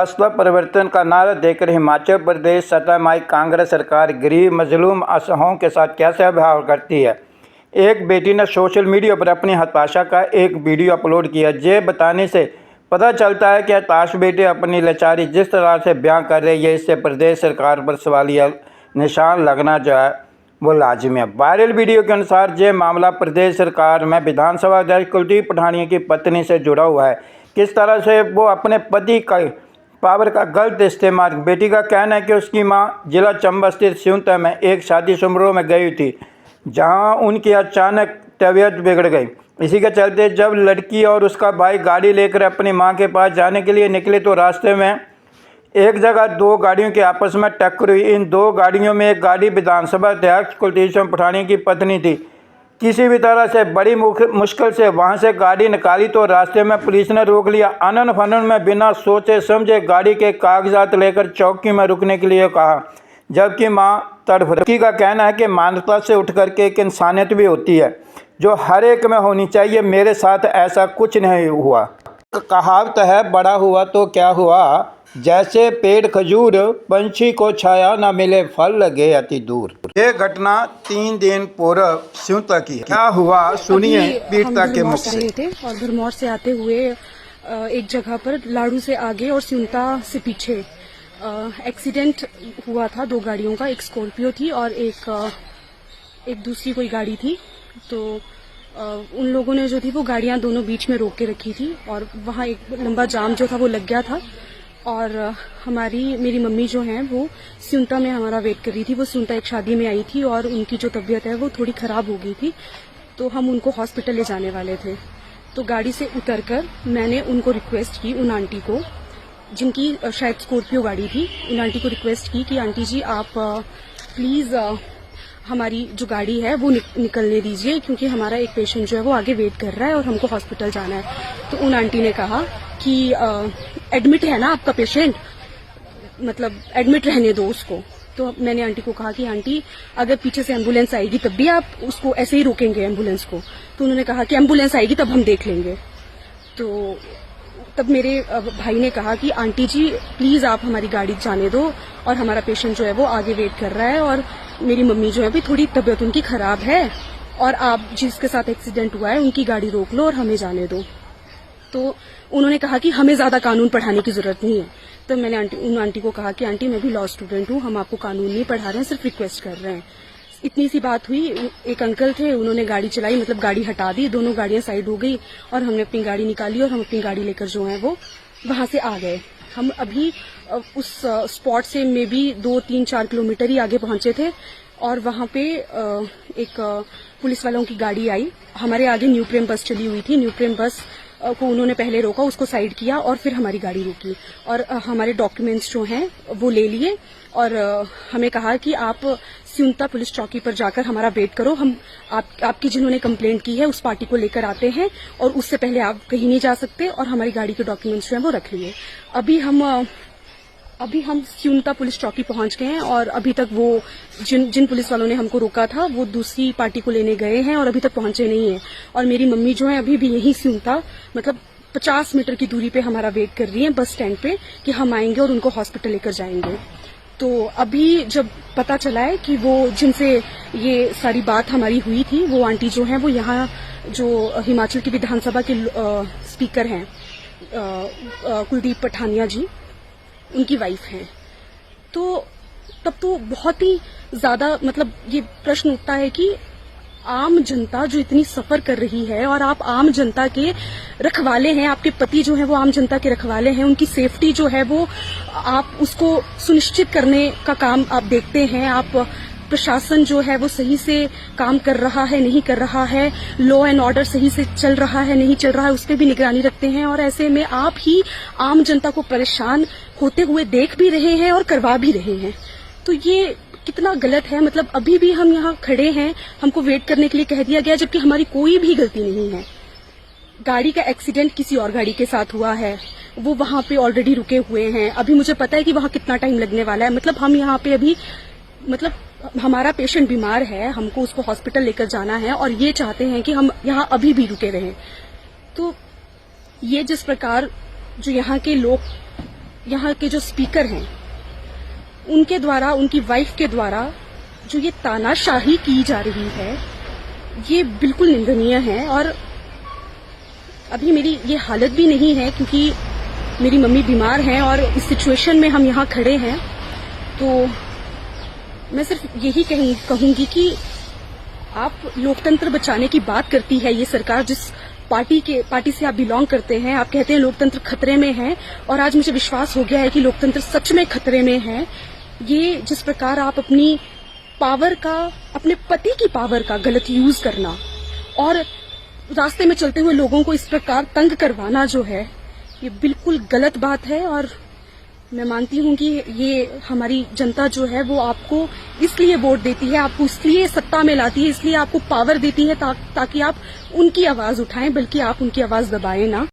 वास्तव परिवर्तन का नारा देकर हिमाचल प्रदेश सत्तामाई कांग्रेस सरकार गरीब मजलूम असहायों के साथ कैसे व्यवहार करती है। एक बेटी ने सोशल मीडिया पर अपनी हताशा का एक वीडियो अपलोड किया। ये बताने से पता चलता है कि हताश बेटी अपनी लाचारी जिस तरह से बयां कर रही है, इससे प्रदेश सरकार पर सवालिया निशान लगना जो है वो लाजिमी है। वायरल वीडियो के अनुसार ये मामला प्रदेश सरकार में विधानसभा अध्यक्ष कुलदीप पठानिया की पत्नी से जुड़ा हुआ है। किस तरह से वो अपने पति का पावर का गलत इस्तेमाल। बेटी का कहना है कि उसकी मां जिला चंबा स्थित सिउंता में एक शादी समारोह में गई थी, जहां उनकी अचानक तबीयत बिगड़ गई। इसी के चलते जब लड़की और उसका भाई गाड़ी लेकर अपनी मां के पास जाने के लिए निकले तो रास्ते में एक जगह दो गाड़ियों के आपस में टक्कर हुई। इन दो गाड़ियों में एक गाड़ी विधानसभा अध्यक्ष कुलदीप पठानिया की पत्नी थी। किसी भी तरह से बड़ी मुश्किल से वहां से गाड़ी निकाली तो रास्ते में पुलिस ने रोक लिया। आनन फानन में बिना सोचे समझे गाड़ी के कागजात लेकर चौकी में रुकने के लिए कहा, जबकि मां तड़फ रही। का कहना है कि मानवता से उठ करके एक इंसानियत भी होती है जो हर एक में होनी चाहिए। मेरे साथ ऐसा कुछ नहीं हुआ। कहावत है, बड़ा हुआ तो क्या हुआ, जैसे पेड़ खजूर पंछी को छाया न मिले फल लगे अति दूर। ये घटना 3 दिन पूर्व सिउंता की। क्या हुआ सुनिए पीड़िता के मुख से। थे और भरमौर से आते हुए एक जगह पर लाड़ू से आगे और सिउंता से पीछे एक्सीडेंट हुआ था। 2 गाड़ियों का, एक स्कॉर्पियो थी और एक दूसरी कोई गाड़ी थी। तो उन लोगों ने जो थी वो गाड़ियां दोनों बीच में रोक के रखी थी और वहाँ एक लंबा जाम जो था वो लग गया था। और मेरी मम्मी जो हैं वो सिउंता में हमारा वेट कर रही थी। वो सिउंता एक शादी में आई थी और उनकी जो तबीयत है वो थोड़ी ख़राब हो गई थी, तो हम उनको हॉस्पिटल ले जाने वाले थे। तो गाड़ी से उतरकर मैंने उनको रिक्वेस्ट की, उन आंटी को जिनकी शायद स्कॉर्पियो गाड़ी थी, उन आंटी को रिक्वेस्ट की कि आंटी जी आप प्लीज़ हमारी जो गाड़ी है वो निकलने दीजिए, क्योंकि हमारा एक पेशेंट जो है वो आगे वेट कर रहा है और हमको हॉस्पिटल जाना है। तो उन आंटी ने कहा कि एडमिट है ना आपका पेशेंट, मतलब एडमिट रहने दो उसको। तो मैंने आंटी को कहा कि आंटी अगर पीछे से एम्बुलेंस आएगी तब भी आप उसको ऐसे ही रोकेंगे एम्बुलेंस को? तो उन्होंने कहा कि एम्बुलेंस आएगी तब हम देख लेंगे। तो तब मेरे भाई ने कहा कि आंटी जी प्लीज आप हमारी गाड़ी जाने दो और हमारा पेशेंट जो है वो आगे वेट कर रहा है और मेरी मम्मी जो है भी थोड़ी तबीयत उनकी खराब है और आप जिसके साथ एक्सीडेंट हुआ है उनकी गाड़ी रोक लो और हमें जाने दो। तो उन्होंने कहा कि हमें ज्यादा कानून पढ़ाने की जरूरत नहीं है। तो मैंने उन आंटी को कहा कि आंटी मैं भी लॉ स्टूडेंट हूँ, हम आपको कानून नहीं पढ़ा रहे हैं, सिर्फ रिक्वेस्ट कर रहे हैं। इतनी सी बात हुई। एक अंकल थे, उन्होंने गाड़ी चलाई, मतलब गाड़ी हटा दी, दोनों गाड़ियां साइड हो गई और हमने अपनी गाड़ी निकाली और हम अपनी गाड़ी लेकर जो है वो वहां से आ गए। हम अभी उस स्पॉट से मे बी 2-3-4 किलोमीटर ही आगे पहुंचे थे और वहां पे एक पुलिस वालों की गाड़ी आई। हमारे आगे न्यू प्रेम बस चली हुई थी। न्यू प्रेम बस को उन्होंने पहले रोका, उसको साइड किया और फिर हमारी गाड़ी रोकी और हमारे डॉक्यूमेंट्स जो हैं वो ले लिए और हमें कहा कि आप सिउंता पुलिस चौकी पर जाकर हमारा वेट करो, हम आपकी जिन्होंने कंप्लेंट की है उस पार्टी को लेकर आते हैं और उससे पहले आप कहीं नहीं जा सकते और हमारी गाड़ी के डॉक्यूमेंट्स जो हैं वो रख लिए। अभी हम सिउंता पुलिस चौकी पहुंच गए हैं और अभी तक वो जिन पुलिस वालों ने हमको रोका था वो दूसरी पार्टी को लेने गए हैं और अभी तक पहुंचे नहीं है। और मेरी मम्मी जो है अभी भी यही सिउंता, मतलब 50 मीटर की दूरी पे हमारा वेट कर रही है बस स्टैंड पे कि हम आएंगे और उनको हॉस्पिटल लेकर जाएंगे। तो अभी जब पता चला है कि वो जिनसे ये सारी बात हमारी हुई थी वो आंटी जो है वो यहाँ जो हिमाचल की विधानसभा के स्पीकर हैं कुलदीप पठानिया जी, उनकी वाइफ हैं। तो तब तो बहुत ही ज्यादा मतलब ये प्रश्न उठता है कि आम जनता जो इतनी सफर कर रही है और आप आम जनता के रखवाले हैं, आपके पति जो है वो आम जनता के रखवाले हैं, उनकी सेफ्टी जो है वो आप उसको सुनिश्चित करने का काम आप देखते हैं। आप प्रशासन जो है वो सही से काम कर रहा है नहीं कर रहा है, लॉ एंड ऑर्डर सही से चल रहा है नहीं चल रहा है, उस पर भी निगरानी रखते हैं और ऐसे में आप ही आम जनता को परेशान होते हुए देख भी रहे हैं और करवा भी रहे हैं। तो ये कितना गलत है। मतलब अभी भी हम यहाँ खड़े हैं, हमको वेट करने के लिए कह दिया गया जबकि हमारी कोई भी गलती नहीं है। गाड़ी का एक्सीडेंट किसी और गाड़ी के साथ हुआ है, वो वहां पे ऑलरेडी रुके हुए हैं। अभी मुझे पता है कि वहां कितना टाइम लगने वाला है। मतलब हम यहाँ पे अभी मतलब हमारा पेशेंट बीमार है, हमको उसको हॉस्पिटल लेकर जाना है और ये चाहते हैं कि हम यहाँ अभी भी रुके रहें। तो ये जिस प्रकार जो यहाँ के लोग यहाँ के जो स्पीकर हैं उनके द्वारा, उनकी वाइफ के द्वारा जो ये तानाशाही की जा रही है, ये बिल्कुल निंदनीय है। और अभी मेरी ये हालत भी नहीं है क्योंकि मेरी मम्मी बीमार हैं और इस सिचुएशन में हम यहाँ खड़े हैं। तो मैं सिर्फ यही कहूंगी कि आप लोकतंत्र बचाने की बात करती है ये सरकार, जिस पार्टी से आप बिलोंग करते हैं। आप कहते हैं लोकतंत्र खतरे में है, और आज मुझे विश्वास हो गया है कि लोकतंत्र सच में खतरे में है। ये जिस प्रकार आप अपनी पावर का, अपने पति की पावर का गलत यूज करना और रास्ते में चलते हुए लोगों को इस प्रकार तंग करवाना जो है, ये बिल्कुल गलत बात है। और मैं मानती हूँ कि ये हमारी जनता जो है वो आपको इसलिए वोट देती है, आपको इसलिए सत्ता में लाती है, इसलिए आपको पावर देती है ताकि आप उनकी आवाज उठाएं, बल्कि आप उनकी आवाज दबाएं ना।